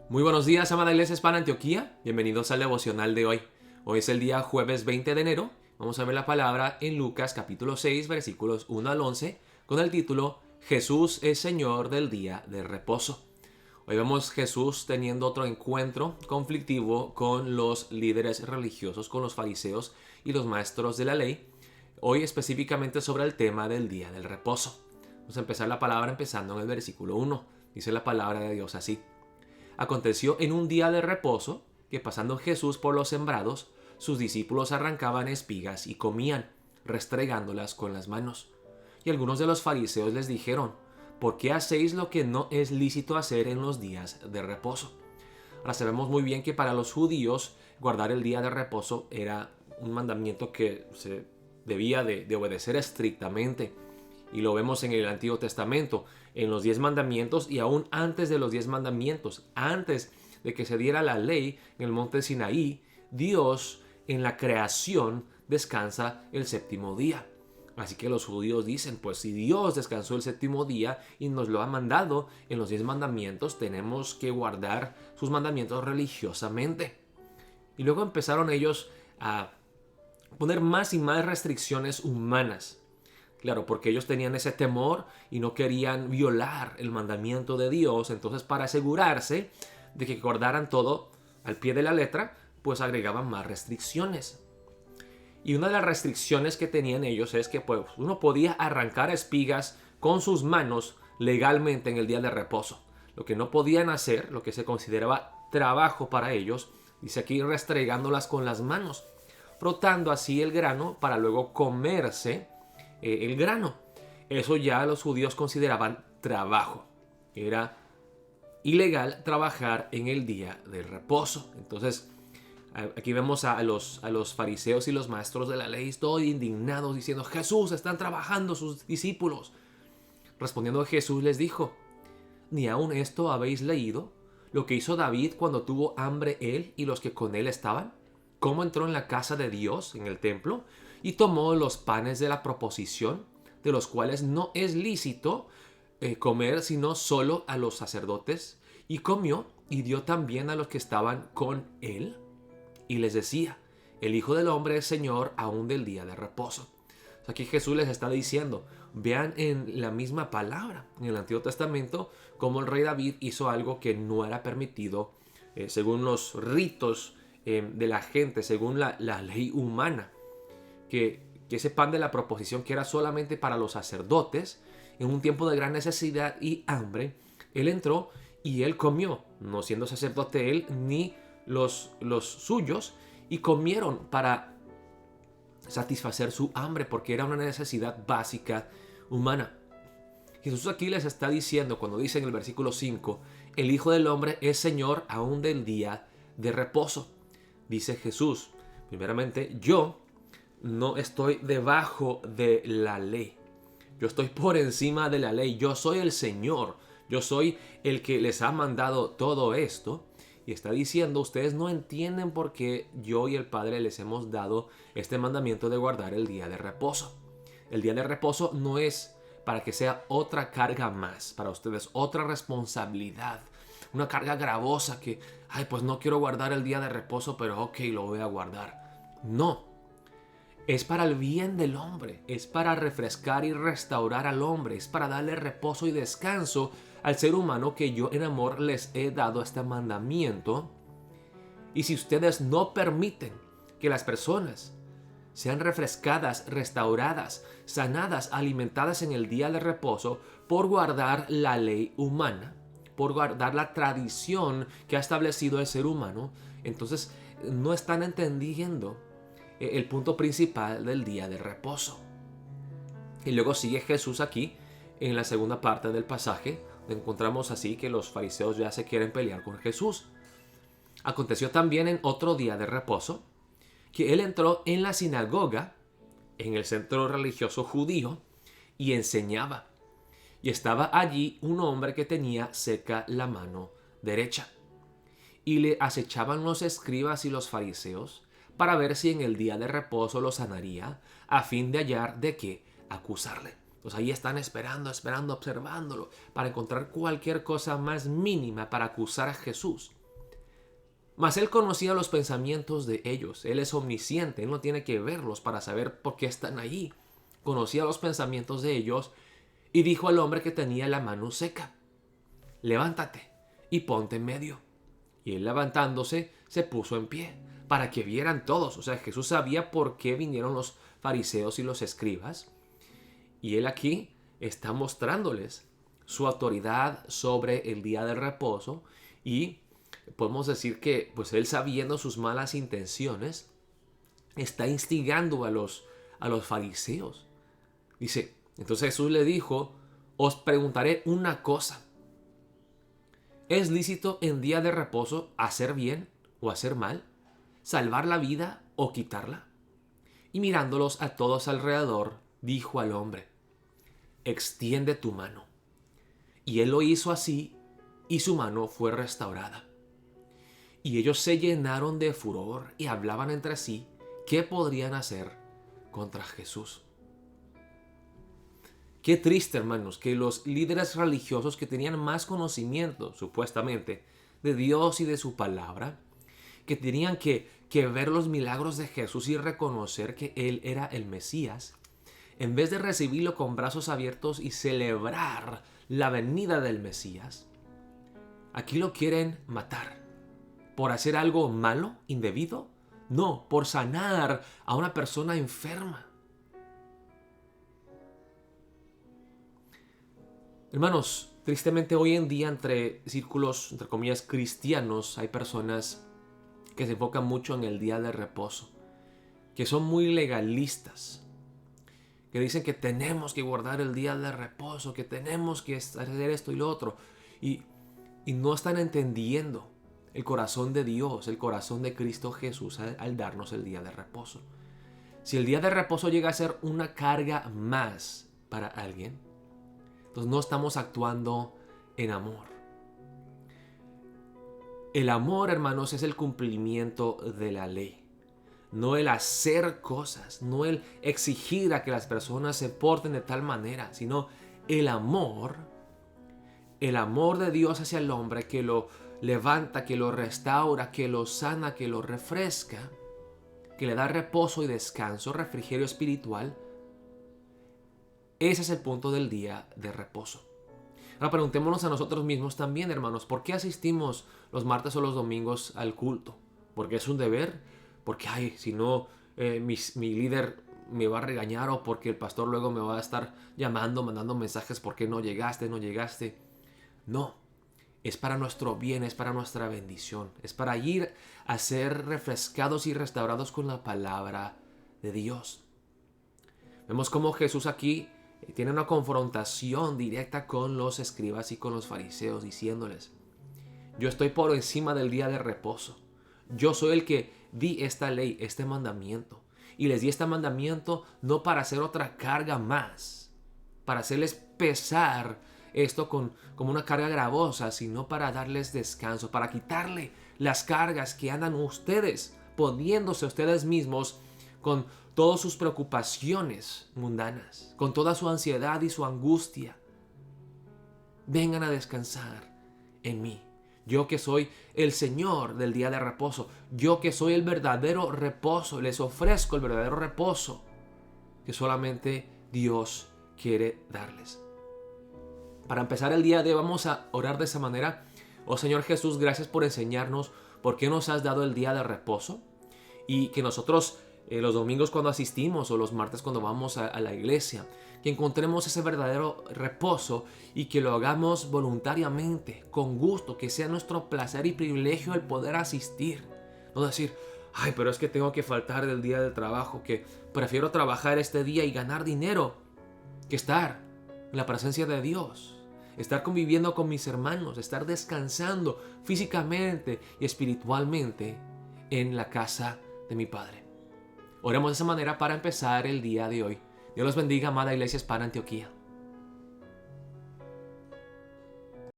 Muy buenos días, amada Iglesia Hispana Antioquía. Bienvenidos al devocional de hoy. Hoy es el día jueves 20 de enero. Vamos a ver la palabra en Lucas capítulo 6, versículos 1 al 11, con el título Jesús es Señor del día de reposo. Hoy vemos Jesús teniendo otro encuentro conflictivo con los líderes religiosos, con los fariseos y los maestros de la ley. Hoy específicamente sobre el tema del día del reposo. Vamos a empezar la palabra empezando en el versículo 1. Dice la palabra de Dios así. Aconteció en un día de reposo que pasando Jesús por los sembrados, sus discípulos arrancaban espigas y comían, restregándolas con las manos. Y algunos de los fariseos les dijeron, ¿por qué hacéis lo que no es lícito hacer en los días de reposo? Ahora sabemos muy bien que para los judíos guardar el día de reposo era un mandamiento que se debía de obedecer estrictamente. Y lo vemos en el Antiguo Testamento, en los 10 mandamientos y aún antes de los 10 mandamientos, antes de que se diera la ley en el monte Sinaí, Dios en la creación descansa el séptimo día. Así que los judíos dicen, pues si Dios descansó el séptimo día y nos lo ha mandado en los 10 mandamientos, tenemos que guardar sus mandamientos religiosamente. Y luego empezaron ellos a poner más y más restricciones humanas. Claro, porque ellos tenían ese temor y no querían violar el mandamiento de Dios. Entonces, para asegurarse de que guardaran todo al pie de la letra, pues agregaban más restricciones. Y una de las restricciones que tenían ellos es que pues, uno podía arrancar espigas con sus manos legalmente en el día de reposo. Lo que no podían hacer, lo que se consideraba trabajo para ellos, dice aquí restregándolas con las manos, frotando así el grano para luego comerse el grano. Eso ya los judíos consideraban trabajo. Era ilegal trabajar en el día del reposo. Entonces, aquí vemos a los fariseos y los maestros de la ley todos indignados diciendo, Jesús, están trabajando sus discípulos. Respondiendo Jesús les dijo, ¿ni aun esto habéis leído? Lo que hizo David cuando tuvo hambre él y los que con él estaban. Cómo entró en la casa de Dios, en el templo, y tomó los panes de la proposición, de los cuales no es lícito comer sino solo a los sacerdotes, y comió y dio también a los que estaban con él. Y les decía, el Hijo del Hombre es Señor aún del día de reposo. Aquí Jesús les está diciendo, vean en la misma palabra, en el Antiguo Testamento, cómo el rey David hizo algo que no era permitido según los ritos de la gente, según la ley humana. Que ese pan de la proposición que era solamente para los sacerdotes, en un tiempo de gran necesidad y hambre, él entró y él comió, no siendo sacerdote él ni los suyos, y comieron para satisfacer su hambre porque era una necesidad básica humana. Jesús aquí les está diciendo, cuando dice en el versículo 5, el Hijo del Hombre es Señor aún del día de reposo. Dice Jesús, primeramente, yo no estoy debajo de la ley. Yo estoy por encima de la ley. Yo soy el Señor. Yo soy el que les ha mandado todo esto. Y está diciendo, ustedes no entienden por qué yo y el Padre les hemos dado este mandamiento de guardar el día de reposo. El día de reposo no es para que sea otra carga más para ustedes, otra responsabilidad, una carga gravosa que, pues no quiero guardar el día de reposo, pero ok, lo voy a guardar. No. Es para el bien del hombre, es para refrescar y restaurar al hombre, es para darle reposo y descanso al ser humano que yo en amor les he dado este mandamiento. Y si ustedes no permiten que las personas sean refrescadas, restauradas, sanadas, alimentadas en el día de reposo por guardar la ley humana, por guardar la tradición que ha establecido el ser humano, entonces no están entendiendo el punto principal del día de reposo. Y luego sigue Jesús aquí en la segunda parte del pasaje. Encontramos así que los fariseos ya se quieren pelear con Jesús. Aconteció también en otro día de reposo que él entró en la sinagoga, en el centro religioso judío, y enseñaba. Y estaba allí un hombre que tenía seca la mano derecha. Y le acechaban los escribas y los fariseos para ver si en el día de reposo lo sanaría, a fin de hallar de qué acusarle. Entonces ahí están esperando, observándolo, para encontrar cualquier cosa más mínima para acusar a Jesús. Mas él conocía los pensamientos de ellos. Él es omnisciente, él no tiene que verlos para saber por qué están ahí. Conocía los pensamientos de ellos y dijo al hombre que tenía la mano seca: levántate y ponte en medio. Y él, levantándose, se puso en pie para que vieran todos. O sea, Jesús sabía por qué vinieron los fariseos y los escribas. Y él aquí está mostrándoles su autoridad sobre el día del reposo. Y podemos decir que, pues él, sabiendo sus malas intenciones, está instigando a los fariseos. Dice, entonces Jesús le dijo: os preguntaré una cosa. ¿Es lícito en día de reposo hacer bien o hacer mal? ¿Salvar la vida o quitarla? Y mirándolos a todos alrededor, dijo al hombre: extiende tu mano. Y él lo hizo así, y su mano fue restaurada. Y ellos se llenaron de furor y hablaban entre sí qué podrían hacer contra Jesús. Qué triste, hermanos, que los líderes religiosos que tenían más conocimiento, supuestamente, de Dios y de su palabra, que tenían que ver los milagros de Jesús y reconocer que Él era el Mesías, en vez de recibirlo con brazos abiertos y celebrar la venida del Mesías, aquí lo quieren matar. ¿Por hacer algo malo, indebido? No, por sanar a una persona enferma. Hermanos, tristemente hoy en día entre círculos, entre comillas, cristianos, hay personas que se enfocan mucho en el día de reposo, que son muy legalistas, que dicen que tenemos que guardar el día de reposo, que tenemos que hacer esto y lo otro, y no están entendiendo el corazón de Dios, el corazón de Cristo Jesús al darnos el día de reposo. Si el día de reposo llega a ser una carga más para alguien, entonces no estamos actuando en amor. El amor, hermanos, es el cumplimiento de la ley. No el hacer cosas, no el exigir a que las personas se porten de tal manera, sino el amor de Dios hacia el hombre, que lo levanta, que lo restaura, que lo sana, que lo refresca, que le da reposo y descanso, refrigerio espiritual. Ese es el punto del día de reposo. Ahora preguntémonos a nosotros mismos también, hermanos, ¿por qué asistimos los martes o los domingos al culto? ¿Porque es un deber? Porque, si no, mi líder me va a regañar, o porque el pastor luego me va a estar llamando, mandando mensajes, ¿por qué no llegaste? No, es para nuestro bien, es para nuestra bendición, es para ir a ser refrescados y restaurados con la palabra de Dios. Vemos cómo Jesús aquí tiene una confrontación directa con los escribas y con los fariseos, diciéndoles: yo estoy por encima del día de reposo. Yo soy el que di esta ley, este mandamiento. Y les di este mandamiento no para hacer otra carga más, para hacerles pesar esto como una carga gravosa, sino para darles descanso, para quitarle las cargas que andan ustedes, poniéndose ustedes mismos con todas sus preocupaciones mundanas, con toda su ansiedad y su angustia. Vengan a descansar en mí. Yo que soy el Señor del día de reposo. Yo que soy el verdadero reposo. Les ofrezco el verdadero reposo que solamente Dios quiere darles. Para empezar el día de hoy vamos a orar de esa manera. Oh Señor Jesús, gracias por enseñarnos por qué nos has dado el día de reposo. Y que nosotros los domingos cuando asistimos, o los martes cuando vamos a la iglesia, que encontremos ese verdadero reposo y que lo hagamos voluntariamente, con gusto, que sea nuestro placer y privilegio el poder asistir. No decir: pero es que tengo que faltar del día del trabajo, que prefiero trabajar este día y ganar dinero que estar en la presencia de Dios, estar conviviendo con mis hermanos, estar descansando físicamente y espiritualmente en la casa de mi Padre. Oremos de esa manera para empezar el día de hoy. Dios los bendiga, amada Iglesia Hispana Antioquía.